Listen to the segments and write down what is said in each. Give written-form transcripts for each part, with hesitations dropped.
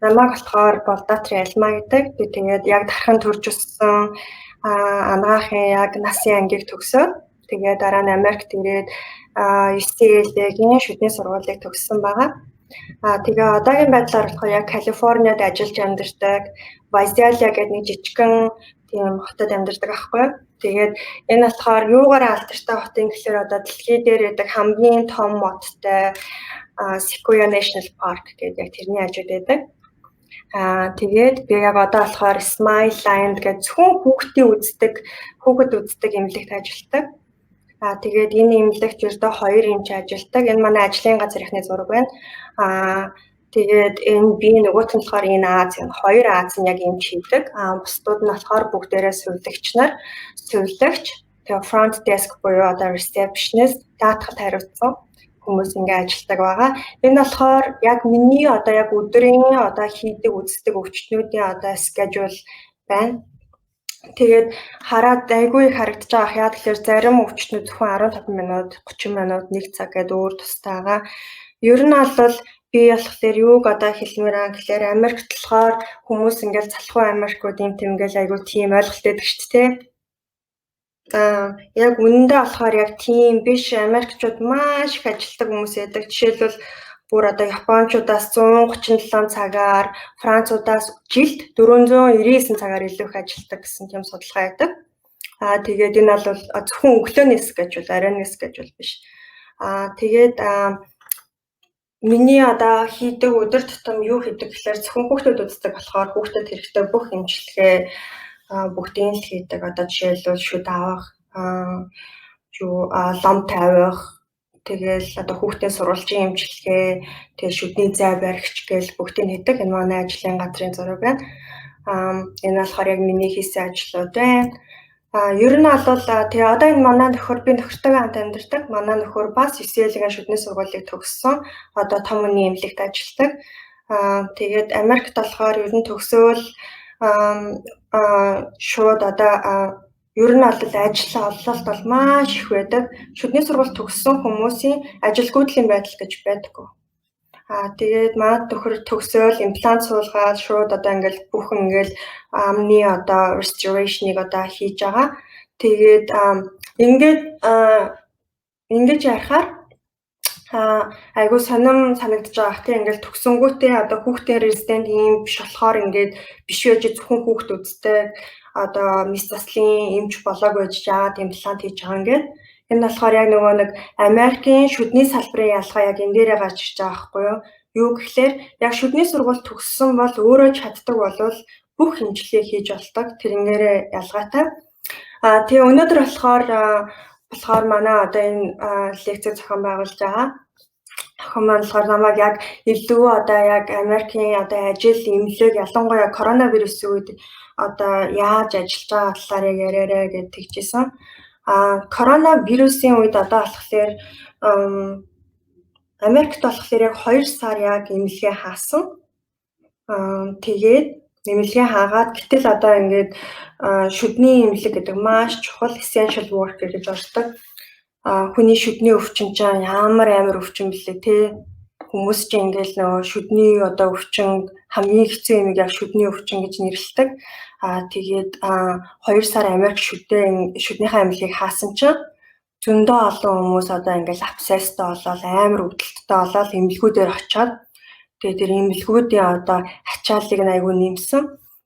Намайг болохоор Болдоотри Алмаа гэдэг. Би тэгээд яг дархан төрж өссөн анагаахын яг насын ангийг төгсөөд тэгээд дараа нь Америкт ирээд UCLA-гийн шүдний сургуулийг төгссөн байгаа. Тэгээ одоогийн байдлаар болохоор яг Калифорниад ажиллаж амьдардаг Вайзиалия гэдэг нэг жижигхэн тийм хотод амьдардаг аахгүй. Тэгээд энэ болохоор юугаар алдартай хот юм гэхээр одоо дэлхий дээр байдаг хамгийн том моттой Sequoia National Park гэдэг яг тэрний хажууд байдаг. Тэгээд би яг одоо болохоор Smile Land гэдэг зөвхөн хүүхэд үздэг эмнэлэгт ажилладаг. Тэгээд энэ эмнэлэгт ердөө 2 эмч ажилладаг. Энэ манай ажлын газар ихний зураг байна. Тэгээд энэ би нөгөөт нь болохоор энэ Аз энэ 2 Аз нь яг эмч хийдэг. Бусдууд нь болохоор бүгдээрээ сувилагч. Тэгээд front desk буюу одоо receptionist даатгалд хариуцсан хүмүүс ингээ ажилладаг байгаа. Энэ болохоор яг миний одоо яг өдрийн одоо хийдэг үздэг өвчтнүүдийн одоо schedule байна. Тэгээд хараад айгүй их харагдаж байгаа. Яа тэгэхээр зарим өвчтнүүд зөвхөн 15 минут, 30 минут, 1 цаг гэдэг өөр тустай байгаа. Ер нь бол би болохоор юуг одоо хэлмээр аа гэхээр Америкт болохоор хүмүүс ингээл залхуу Америкууд юм тэмгээл айгүй тийм ойлголт өгдөг шүү дээ. Яг үнэндээ болохоор яг тийм биш. Америкчууд маш их ажилтдаг хүмүүс байдаг. Жишээлбэл бүр одоо Япончуудаас 137 цагаар, Француудаас жилд 499 цагаар илүү их ажилтдаг гэсэн тийм судалгаа байдаг. Тэгээд энэ бол зөвхөн өглөөний schedule, оройн schedule биш. Тэгээд миний одоо хийдэг өдөр тутам юу хийдэг гэхээр зөвхөн хүүхдүүд үздэг болохоор хүүхдэд хэрэгтэй бүх эмчилгээ бүгдийг л хийдэг. Одоо жишээлбэл шүд авах, лом тавих, тэгэл одоо хүүхдийн сурвалжийн эмчилгээ, тэгээ шүдний зай баригч гээл бүгдийг хийдэг. Энэ манай ажлын газрын зураг байна. Энэ болохоор яг миний хийсэн ажлууд байна. Ер нь бол тэгээ одоо энэ манай нөхөр би нөхөртойгоо хамт амьдардаг. Манай нөхөр бас UCLA-гийн шүдний сургуулийг төгссөн. Одоо том үеийн эмнэлэгт ажилладаг. Тэгээд Америкт болохоор ер нь төгсөөл шууд одоо ер нь бол ажил ололт бол маш их байдаг. Шүдний сургууль төгссөн хүмүүсийн ажилгүйдлийн байдал гэж байдаггүй. Тэгээд манай нөхөр төгсөөл имплант суулгаад шууд одоо ингээл бүх ингээл амны одоо restoration-ыг одоо хийж байгаа. Тэгээд ингэж ярихаар айгуу сонирм санагдаж байгаа. Тэг ингээл төгсөнгүүтээ одоо хүүхдийн резидент юм биш болохоор ингээд биш байж зөвхөн хүүхд үздэг одоо мис заслын эмч болоог байж яагаад имплант хийж байгаа ингээд. Энэ болохоор яг нөгөө нэг Америкийн шүдний салбарын ялгаа яг энэ дээрээ гарч ирж байгаа байхгүй юу? Юу гэхээр яг шүдний сургууль төгссөн бол өөрөө чаддаг болвол бүх эмчилгээ хийж болдог. Тэрнээрээ ялгаатай. Тэгээ өнөөдөр болохоор манай одоо энэ лекцийг зохион байгуулж байгаа. Охин маань болохоор намайг яг илүү одоо яг Америкийн одоо ажил эмнэлэг ялангуяа коронавирусын үед одоо яаж ажиллаж байгаа талаар яг яриарай гэж тэгжсэн. Коронавирусын үед одоо болохоор Америкт болохоор яг 2 сар яг эмнэлгээ хаасан. Тэгээд эмнэлгээ хаагаад гэтэл одоо ингээд шүдний эмнэлэг гэдэг маш чухал essential worker гэж ордог. Хүний шүдний өвчин чинь ямар амар өвчин блэ те хүмүүс чинь ингээл нөгөө шүдний одоо өвчин хамгийн хэцүү юм яг шүдний өвчин гэж нэрлэдэг. Тэгээд 2 сар Америк шүднийхээ эмнэлгийг хаасан чинь зөндөө олон хүмүүс одоо ингээл абсцесстэй болоод амар өвдөлттэй болоод эмнэлгүүдээр очиод тэгээд тэр эмнэлгүүдийн одоо ачааллыг нь айгүй нэмсэн.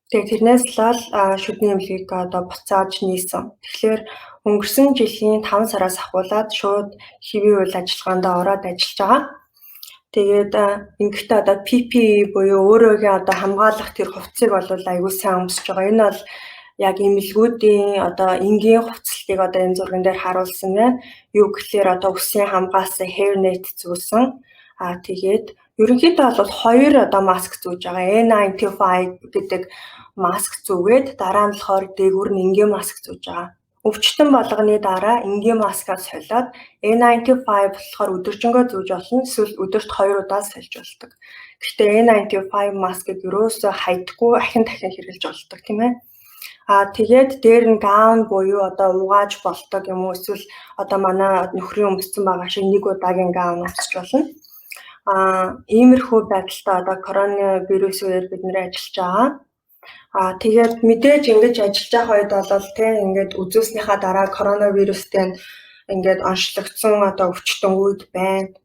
Тэгээд тэрнээс л шүдний эмнэлгийг одоо буцааж нийсэн. Тэгэхээр өнгөрсөн жилийн 5 сараас ахуулаад шууд хэвийн үйл ажиллагаанд ороод ажиллаж байгаа. Тэгээд ингэхдээ одоо PPE буюу өөрөөгээ одоо хамгаалах тэр хувцсыг бол айгүй сайн өмсөж байгаа. Энэ бол яг эмнэлгүүдийн одоо энгийн хувцлтыг одоо энэ зурган дээр харуулсан байна. Юу гэхээр одоо үсгийн хамгаалсан hairnet зүүсэн. Тэгээд ерөнхийдөө бол 2 одоо маск зүүж байгаа. N95 гэдэг маск зүүгээд дараа нь болохоор дээгүүр нь энгийн маск зүүж байгаа. Өвчтөн болгоны дараа энгийн маскаас солиод N95 болохоор өдөржингөө зүүж болно. Эсвэл өдөрт 2 удаа сольж болдог. Гэхдээ N95 маскыг ерөөсөө хайдаггүй ахин дахин хэрэглэж болдог тийм ээ. Тэгээд дээр нь гаун буюу одоо угааж болдог юм уу эсвэл одоо манай нөхрийн өмссөн байгаа шиг 1 удаагийн гаун өмсч болно. Иймэрхүү байдалтай одоо коронавирус үеэр бид нэр ажиллаж байгаа. Тэгээд мэдээж ингэж ажиллаж байгаа үед бол тийм ингээд үзүүлснийхаа дараа коронавирустэй ингээд онцлогдсон одоо өвчтөн үед байна.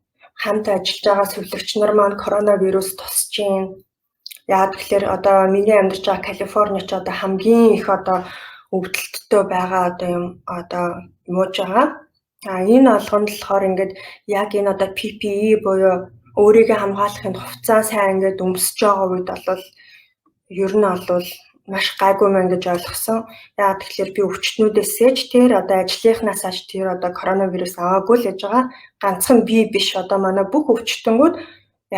Хамт ажиллаж байгаа сувлагч нар маань коронавирус тусч юм. Яагаад гэхээр одоо миний амьдарч байгаа Калифорни ч одоо хамгийн их одоо өвдөлттэй байгаа одоо юм одоо мууж байгаа. Энэ олгонд болохоор ингээд яг энэ одоо PPE буюу өөрийгөө хамгаалахын хувцас сайн ингээд өмсөж байгаа үед бол ер нь бол маш гайгүй мэн гэж ойлгосон. Яагаад тэгэхээр би өвчтнүүдээс ч тэр одоо ажлынхнаас аж тэр одоо коронавирус аваагүй л гэж байгаа. Ганцхан би биш одоо манай бүх өвчтөнгүүд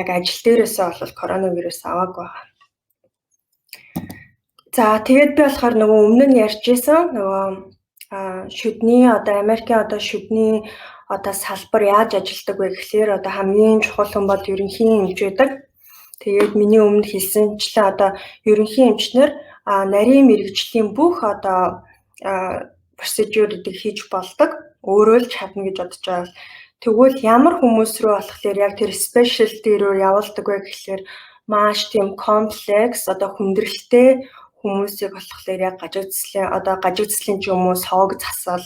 яг ажил дээрээсээ бол коронавирус аваагүй байгаа. За тэгээд би болохоор нөгөө өмнө нь ярьжсэн нөгөө шүдний одоо Америкийн одоо шүдний одоо салбар яаж ажилладаг вэ гэхээр одоо хамгийн чухал хүн бол ерөнхий эмч байдаг. Тэгээд миний өмнө хэлсэнчлэн одоо ерөнхий эмчнэр нарийн мэрэгжлийн бүх одоо процедурыг хийж болдог. Өөрөө л чадна гэж бодож байгаа. Тэгвэл ямар хүмүүс рүү болохоор яг тэр specialty руу явуулдаг вэ гэхээр маш тийм комплекс одоо хүндрэлтэй хүмүүсийг болохоор яг гажигдслийн ч юм уу сог засал,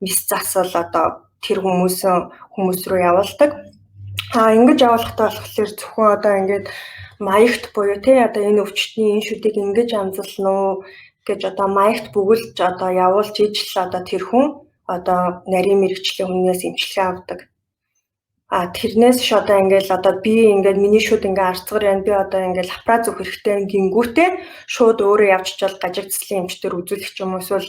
мис засал одоо тэр хүмүүс рүү явуулдаг. Ингэж явуулахдаа болохоор зөвхөн одоо ингээд маягт буюу тий одоо энэ өвчтний энэ шүдийг ингэж амзална уу гэж одоо маягт бүгэлж одоо явуулж ижил одоо тэр хүн одоо нарийн мэрэгчлийн хүнээс эмчилгээ авдаг. Тэрнээс ш одоо ингээл одоо би ингээд миний шүд ингээ арцгар байна. Би одоо ингээл лапра зүх хэрэгтэй гингүүтээ шууд өөрөө явчихвал гажигдслийн эмчтэр үзүүлэх юм эсвэл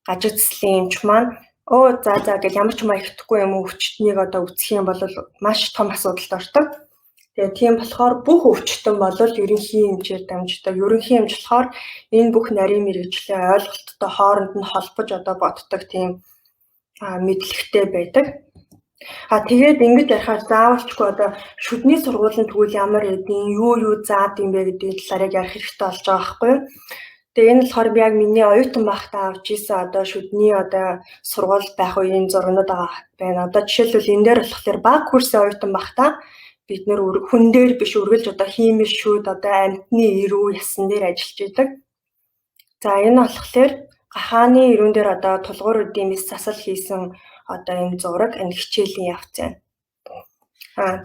гажигдслийн эмч маань за гэж ямар ч маягтгүй юм өвчтнийг одоо үзэх юм бол маш том асуудалд ордог. Тэгээ тийм болохоор бүх өвчтөн бол ерөнхий эмчээр дамждаг. Ерөнхий эмч болохоор энэ бүх нарийн мэрэгжлийн ойлголттой хооронд нь холбож одоо боддог тийм мэдлэгтэй байдаг. Тэгээд ингэж ярихаар заавалчгүй одоо шүдний сургуулийн тэгвэл ямар эдийн юу заад юм бэ гэдэг талаар яг ярих хэрэгтэй болж байгаа байхгүй юу? Тэгээ энэ болохоор би яг миний оюутан байхдаа авч ийсэн одоо шүдний одоо сургууль байх үеийн зургууд байна. Одоо жишээлбэл энэ дээр болохоор бага курсын оюутан байхдаа бид нэр хүн дээр биш үргэлж одоо химийн шүд одоо амьтны эрүү ясан дээр ажиллаж идэг. За энэ болохоор гахааны эрүүн дээр одоо тулгуур эдийн мис засал хийсэн одоо энэ зураг энэ хичээлийн явц байна.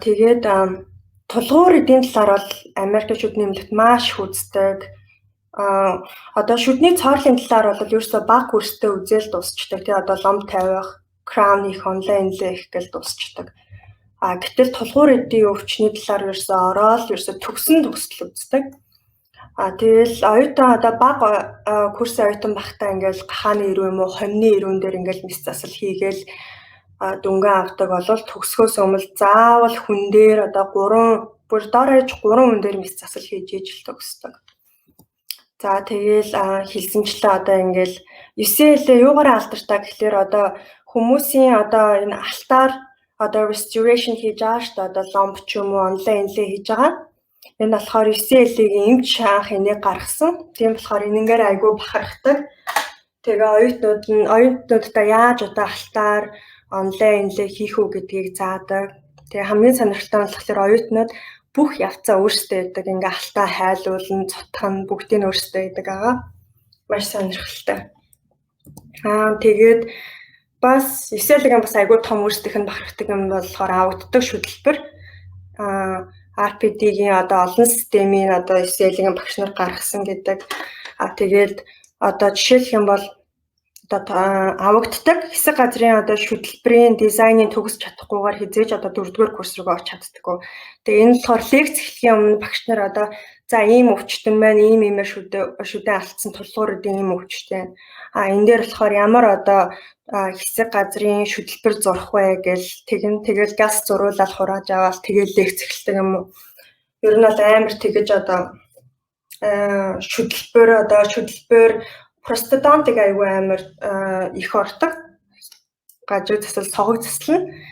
Тэгээд тулгуур эдийн талаар бол Америк шүдний эмнэлэгт маш их үздэг. Одоо шүдний цоорлын талаар бол ерөөсөө бага курстэй үзэл дуусчдаг. Тэгээ одоо лом тавих, краун их, онлайн лэх гэж дуусчдаг. Гэтэл тулгуур эдийн өвчний талаар ерөөсөө ороод ерөөсөө төгсөл үздэг. Тэгэл оюутан одоо бага курсын оюутан байхдаа ингээл гахааны эрүү юм уу, хоньны эрүүн дээр ингээл мис засал хийгээл дүнгээ авдаг болол төгсгөөс өмнө заавал хүн дээр одоо 3 хүн дээр мис засал хийж ижил төгсдөг. За тэгэл хэлсэнчлээ одоо ингээл 9L юугаараа алдартай гэхэлэр одоо хүмүүсийн одоо энэ алтаар одоо restoration хийж байгаа шүү дээ. Одоо ломб ч юм уу онлайн инлээ хийж байгаа. Энэ болохоор 9L-ийг эмч шаах энийг гаргасан. Тийм болохоор энэнгээр айгүй бахархдаг. Тэгээ оюутнуудаа яаж одоо алтаар онлайн инлээ хийх үү гэдгийг заадаг. Тэгээ хамгийн сонирхолтой нь болохоор оюутнууд бүх явцаа өөрсдөө яадаг. Ингээ алтаа хайлуулна, цутгах нь бүгдийг нь өөрсдөө яадаг байгаа. Маш сонирхолтой. Тэгээд бас 9L-ийн бас айгүй том өөрсдийнх нь бахархдаг юм болохоор аудитдаг шүтлбэр. RPD-гийн одоо олон системийн одоо 9L-ийн багш нар гаргасан гэдэг. Тэгээд одоо жишээлх юм бол одоо авагддаг хэсэг газрын одоо шүтлбэрийн дизайныг төгсч чадахгүйгээр хизээж одоо 4-р курс руу орч чаддаггүй. Тэгээ энэ болохоор лекц эхлэхийн өмнө багш нар одоо за ийм өвчтөн байна, иймэр шүдэн алдсан тулгуур эдийн ийм өвчтэй. Энэ дээр болохоор ямар одоо хэсэг газрын шүтлбэр зурх вэ гэж тэгэл газ зуруулаад хурааж аваад тэгэл лекц эхэлдэг юм уу. Ер нь бол амар тэгэж одоо шүтлбэр простодонтик аягүй амар их ордог. Гажиг засал, согог засал нь.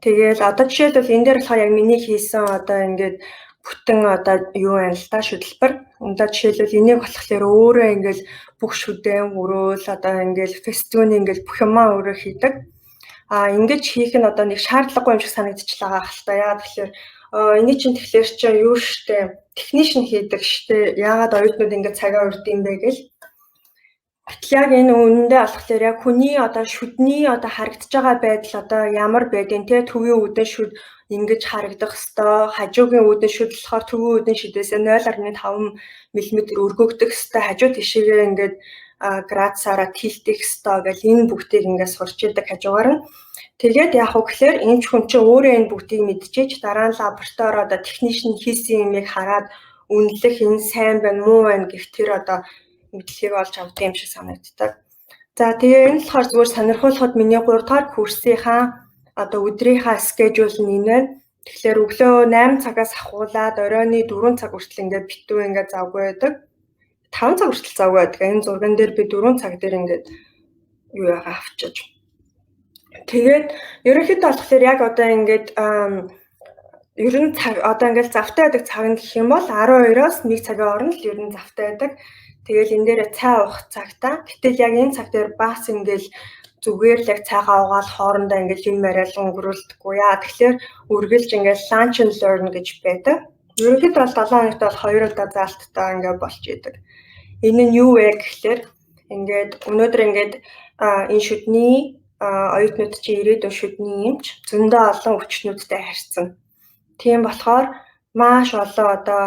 Тэгэл одоо жишээлбэл энэ дээр болохоор яг миний хийсэн одоо ингээд бүтэн одоо юу байна л да шүтлбэр. Одоо жишээлбэл энийг болохоор өөрөө ингээд бүх шүдэн өрөөл одоо ингээд фестиваль ингээд бүх юмаа өөрөө хийдэг. Ингэж хийх нь одоо нэг шаардлагагүй юм шиг санагдчихлаа хаалта. Яагаад тэгэхээр Энийг чинь тэгэхээр чинь юу штэ технишн хийдэг штэ. Яагаад оюутнууд ингээд цагаа урд юм бэ гэл. Яг энэ үнэндээ болохоор яг хүний одоо шүдний одоо харагдаж байгаа байдал одоо ямар байдیں۔ Тэ төвийн үүдэн шүд ингэж харагдах хэвээр, хажуугийн үүдэн шүд болохоор төвийн үүдэн шүдээс 0.5 мм өргөгдөх хэвээр, хажуу тишээгээ ингээд градусаараа тилтэх хэвээр гэл энэ бүгдийг ингээд сурч идэг хажуугаар нь. Тэгээд яг хөө гэхээр эмч хүн чинь өөрөө энэ бүгдийг мэдчихэж дараа нь лаборатори одоо технишн хийсэн юмыг хараад үнэлэх энэ сайн байна, муу байна гэх тэр одоо мэдлэгийг олж авдаг юм шиг санагддаг. За тэгээ энэ болохоор зүгээр сонирхуулахад миний 3 дахь курсынхаа одоо өдрийнхаа скежюл нь энэ байна. Тэгэхээр өглөө 8 цагаас ахуулаад оройны 4 цаг хүртэл ингээд битүү ингээд завгүй байдаг. 5 цаг хүртэл завгүй байдаг. Энэ зурган дээр би 4 цаг дээр ингээд юу яага авчиж. Тэгээд ерөнхийдөө болохоор яг одоо ингээд ер нь цаг одоо ингээд завтай байдаг цаг нь гэх юм бол 12-оос 1 цагийн хооронд л ер нь завтай байдаг. Тэгэл энэ дээр цай уух цагтаа. Гэтэл яг энэ цаг дээр бас ингээл зүгээр л яг цайгаа уугаад хоорондоо ингээл юм яриад өнгөрүүлдэггүй яа. Тэгэхээр үргэлж ингээл lunch and learn гэж байдаг. Ерөнхийдөө бол 7 хоногт бол 2 удаа заалттай ингээд болж идэг. Энэ нь юу вэ гэхээр ингээд өнөөдөр ингээд энэ шүдний оюутнууд чи ирээдүйн шүдний эмч зөндөө олон өвчтнүүдтэй харьцсан. Тийм болохоор маш олон одоо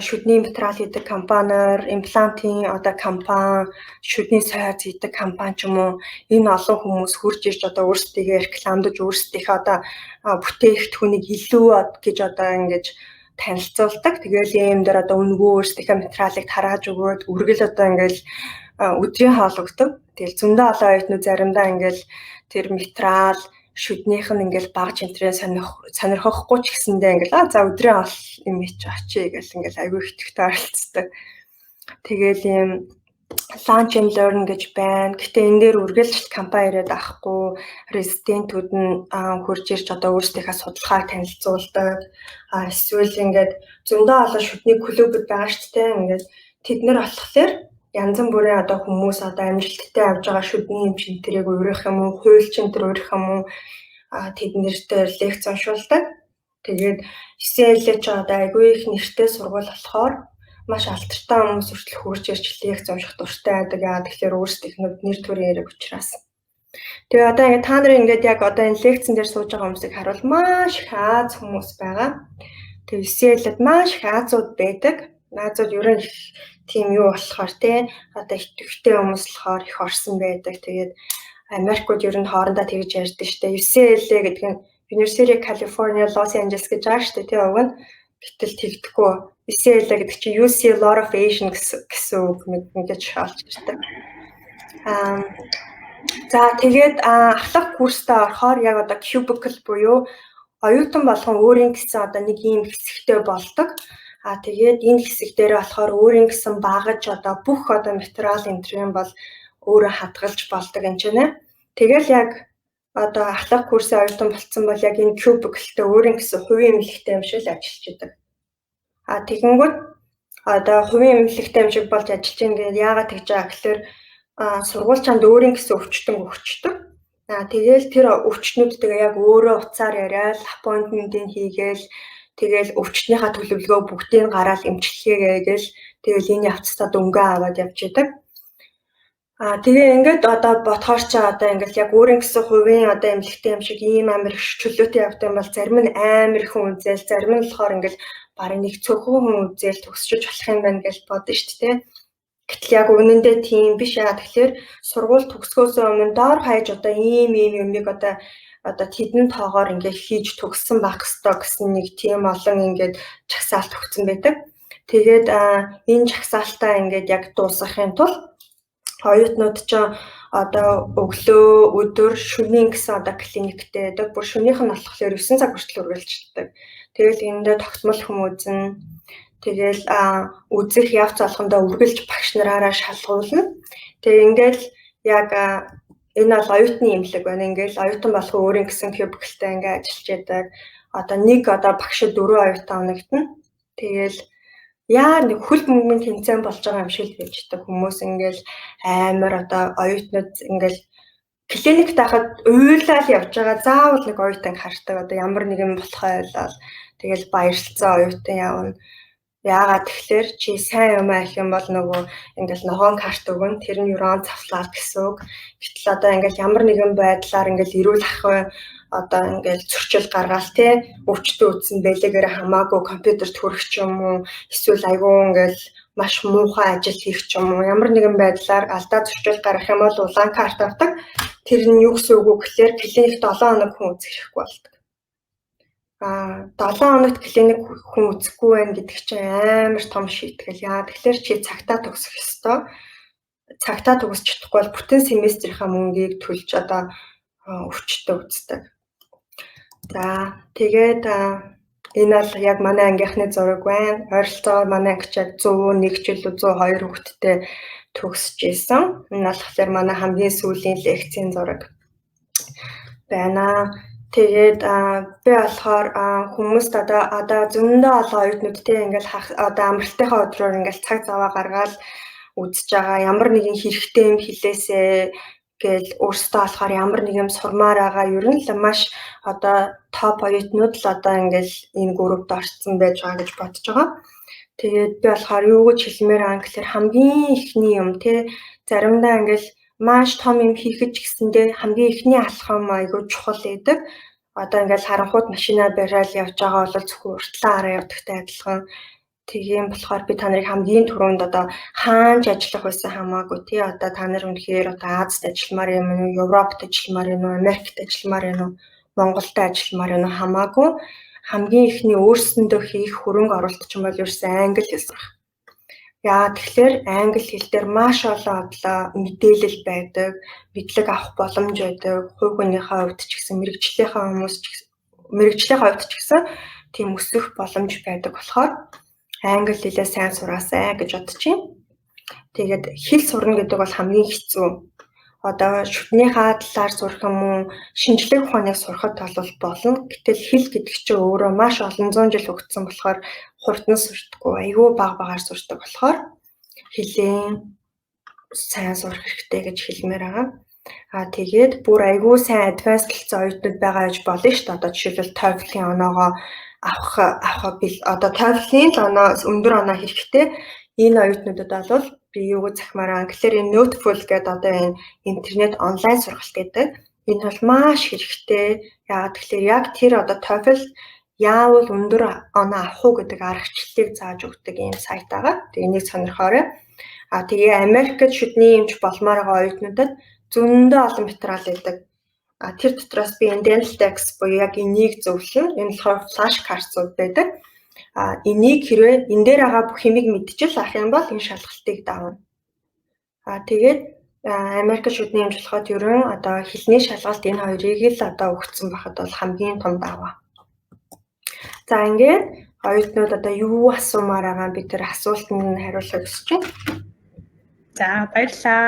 шүдний материал хийдэг компаниар, имплантын одоо компани, шүдний сойц хийдэг компани ч юм уу энэ олон хүмүүс хурж ирж одоо өөрсдийгөө рекламдаж өөрсдийнхээ одоо бүтээгдэхүүнийг илүү гэж одоо ингэж танилцуулдаг. Тэгээл ийм дээр одоо үнгүү өөрсдийнхээ материалыг тарааж өгөөд үргэл одоо ингээл өдрийн хоол өгдөг. Тэгэл зөндөө олон оюутнууд заримдаа ингээл тэр материал шүднийх нь ингээл баг жинтрээ сонирхохгүй ч гэсэндээ ингээл за өдрийн хоол юм ич очие гэл ингээл аягүй ихтэй оролцдог. Тэгээл ийм lunch and learn гэж байна. Гэтэ энэ дээр үргэлж компани ирээд авахгүй резидентүүд нь хурж ирж одоо өөрсдийнхээ судалгааг танилцуулдаг. Эсвэл ингээд зөндөө олон шүдний клубуд байгаа шүү дээ. Ингээд тэд нар болохоор янз бүрийн одоо хүмүүс одоо амжилттай авж байгаа шүдний юм шинтрийг уурах юм уу, хууль шинтер уурах юм уу тэд нэртэй лекц уншуулдаг. Тэгээд CL-ч одоо айгүй их нэртэй сургууль болохоор маш алдартай хүмүүс хүртэл хурж ирж лекц унших дуртай байдаг. Тэгэхээр өөрсдийнхнүүд нэр төрийн яриг учраас. Тэгээ одоо ингээд та нарын ингээд яг одоо энэ лекцэн дээр сууж байгаа хүмүүсийг харуул маш их Аз хүмүүс байгаа. Тэгээ CL-д маш их Азууд байдаг. Азууд ер нь тийм юу болохоор те одоо итгэвчтэй хүмүүс болохоор их орсон байдаг. Тэгээд Америкууд ер нь хоорондоо тэгж ярьдаг штэ. UCLA гэдэг нь University of California Los Angeles гэж байгаа штэ тий уг нь. Гэтэл тэгдэхгүй. UCLA гэдэг чинь UC Lot of Asian гэсэн үг ингэж олж ирдэг. За тэгээд ахлах курстаа орохоор яг одоо cubicle буюу оюутан болгон өөрийн гэсэн одоо нэг ийм хэсэгтэй болдог. Тэгээд энэ хэсэг дээр болохоор өөрийн гэсэн багаж одоо бүх одоо материал энтрийн бол өөрөө хадгалж болдог юм чинь. Тэгэл яг одоо ахлах курсын оюутан болцсон бол яг энэ cubicle-тэй өөрийн гэсэн хувийн эмнэлэгтэй юм шиг ажиллаж идэг. Тэгэнгүүт одоо хувийн эмнэлэгтэй юм шиг болж ажиллаж ингээд яагаад тэгж байгаа гэхээр сургууль чанд өөрийн гэсэн өвчтөн өгчдөг. Тэгэл тэр өвчтнүүдтэйгээ яг өөрөө уцаар яриад аппоинтментийг хийгээл тэгэл өвчтнийхаа төлөвлөгөө бүгдийг гараад эмчилгээгээл тэгэл энэ явцдаа дөнгөө аваад явж идэг. Тэгээ ингээд одоо бодхоор ч одоо ингээд яг өөрийн гэсэн хувийн одоо эмнэлэгтэй юм шиг ийм амар их чөлөөтэй явдаг юм бол зарим нь амар их хүн үзэл, зарим нь болохоор ингээд барин нэг цөөхөн хүн үзэл төгсөж болох юм байна гэж бодсон шүү дээ. Гэтэл яг үнэндээ тийм биш яа. Тэгэхээр сургууль төгсгөөс өмнө доор хаяж одоо ийм юмыг одоо тэдэн тоогоор ингээд хийж төгссөн байх ёстой гэсэн нэг тийм олон ингээд жагсаалт өгсөн байдаг. Тэгээд энэ жагсаалтаа ингээд яг дуусгахын тулд оюутнууд ч одоо өглөө, өдөр, шөнийн гэсэн одоо клиниктэй байдаг. Бүр шөнийх нь болохоор 9 цаг хүртэл үргэлжилдэг. Тэгэл эндээ тогтмол хүмүүзэн тэгэл үзэх явц болгондоо үргэлж багш нараараа шалгуулна. Тэгээ ингээд яг энэ бол оюутны эмнэлэг байна. Ингээд оюутан болох өөрийн гэсэн cubicle-тэй ингээд ажиллаж байдаг. Одоо нэг одоо багшид 4 оюутан оногдно. Тэгэл яа нэг хөл бөмбөгийн тэмцээн болж байгаа юм шиг л байждаг хүмүүс ингээл амар одоо оюутнууд ингээл клиникт ахад уйлал явж байгаа заавал нэг оюутан хардаг. Одоо ямар нэгэн болохоо ойлол тэгэл баярлцсан оюутан явна. Яагаад тэгэхээр чи сайн юм аах юм бол нөгөө ингээл ногоон карт өгөн тэр нь юрон цавслаад гэсэн үг. Гэтэл одоо ингээл ямар нэгэн байдлаар ингээл эрүүл ахуй одоо ингээл зөрчил гаргаал те өвчтөн үтсэн бэлэгээр хамаагүй компьютерт хүрэх ч юм уу эсвэл айгүй ингээл маш муухай ажил хийх ч юм уу ямар нэгэн байдлаар алдаа зөрчил гаргах юм бол улаан карт авдаг. Тэр нь юу гэсэн үг вэ гэхээр клиникт 7 хоног хүн үзэх хэрэггүй болдог. 7 хоногт клиник хүн үзэхгүй байх гэдэг чинь амар том шийтгэл. Яа тэгэхээр чи цагтаа төгсөх ёстой. Цагтаа төгсөж чадахгүй бол бүтэн семестрийнхаа мөнгийг төлж одоо өвчтөд үздэг. За тэгээд энэ бол яг манай ангийнхны зураг байна. Ойролцоогоор манай анги яг 101 жил 102 хүүхэдтэй төгсөж исэн. Энэ болохоор манай хамгийн сүүлийн лекцийн зураг байна. Тэгээд би болохоор хүмүүст одоо зөндөө олон оюутнуудтэй ингээл одоо амралтынхаа өдрөөр ингээл цаг зав гаргаад үзэж байгаа ямар нэгэн хэрэгтэй юм хэлээсээ гэж өөрсдөө болохоор ямар нэг юм сурмаар байгаа ер нь л маш одоо топ оюутнууд л одоо ингээл энэ группт орсон байж байгаа гэж бодож байгаа. Тэгээд би болохоор юу гэж хэлмээр байгаа гэхээр хамгийн ихний юм те заримдаа ингээл маш том юм хийхэд ч гэсэндээ хамгийн ихний алхам айгүй чухал байдаг. Одоо ингээл харанхууд машинаар бариад явж байгаа бол зөвхөн уртлаа араа явдагтай адилхан. Тийм болохоор би та нарыг хамгийн түрүүнд одоо хаанч ажиллах байсан хамаагүй тий одоо та нар үнэхээр одоо Азад ажилламаар юм уу, Европт ажилламаар юм уу, Америкт ажилламаар юм уу, Монголд ажилламаар юм уу хамаагүй хамгийн ихний өөрсөндөө хийх хөрөнгө оруулалт ч юм бол ерөөсөө англи хэл сурах. Яа тэгэхээр англи хэл дээр маш олон мэдээлэл байдаг, мэдлэг авах боломж байдаг, хувь хүнийхээ хувьд ч гэсэн мэрэгжлийн хувьд ч гэсэн тийм өсөх боломж байдаг болохоор англи хэлээ сайн сураасай гэж бодож байна. Тэгээд хэл сурна гэдэг бол хамгийн хэцүү. Одоо шүтнийхаа талаар сурах юм уу, шинжлэх ухааныг сурахад бол болно. Гэтэл хэл гэдэг чинь өөрөө маш олон зуун жил өгсөн болохоор хурдан сурдаггүй, айгүй багаар сурдаг болохоор хэлээ сайн сурах хэрэгтэй гэж хэлмээр байгаа. Тэгээд бүр айгүй сайн advanced хэлцэн оюутнууд байгаа гэж болно шүү дээ. Одоо жишээлбэл TOEFL-ийн оноогоо авах одоо TOEFL-ийн оноо өндөр оноо хэрэгтэй. Энэ оюутнуудад бол би юуг захимаар байгаа. Тэгэхээр энэ Noteful гэдэг одоо энэ интернет онлайн сургалт гэдэг. Энэ бол маш хэрэгтэй. Яагаад тэгэхээр яг тэр одоо TOEFL яавал өндөр оноо авах уу гэдэг аргачлалыг зааж өгдөг ийм сайт байгаа. Тэгээ энийг сонирхоорой. Тэгээ Америкт шүдний эмч болмоор байгаа оюутнуудад зөндөө олон материал байдаг. Тэр дотроос би энэ dental text буюу яг энийг зөвлөн. Энэ болохоор flashcards байдаг. Энийг хэрвээ энэ дээр байгаа бүх юмыг мэдчихэл ах юм бол энэ шалгалтыг давна. Тэгээд Америк шүдний эмч болоход ерөн одоо хэлний шалгалт энэ хоёрыг л одоо өгсөн байхад бол хамгийн том даваа. За ингээд оюутнууд одоо юу асуумаар байгаа би тэр асуултанд хариулахыг хүсэж байна. За баярлалаа.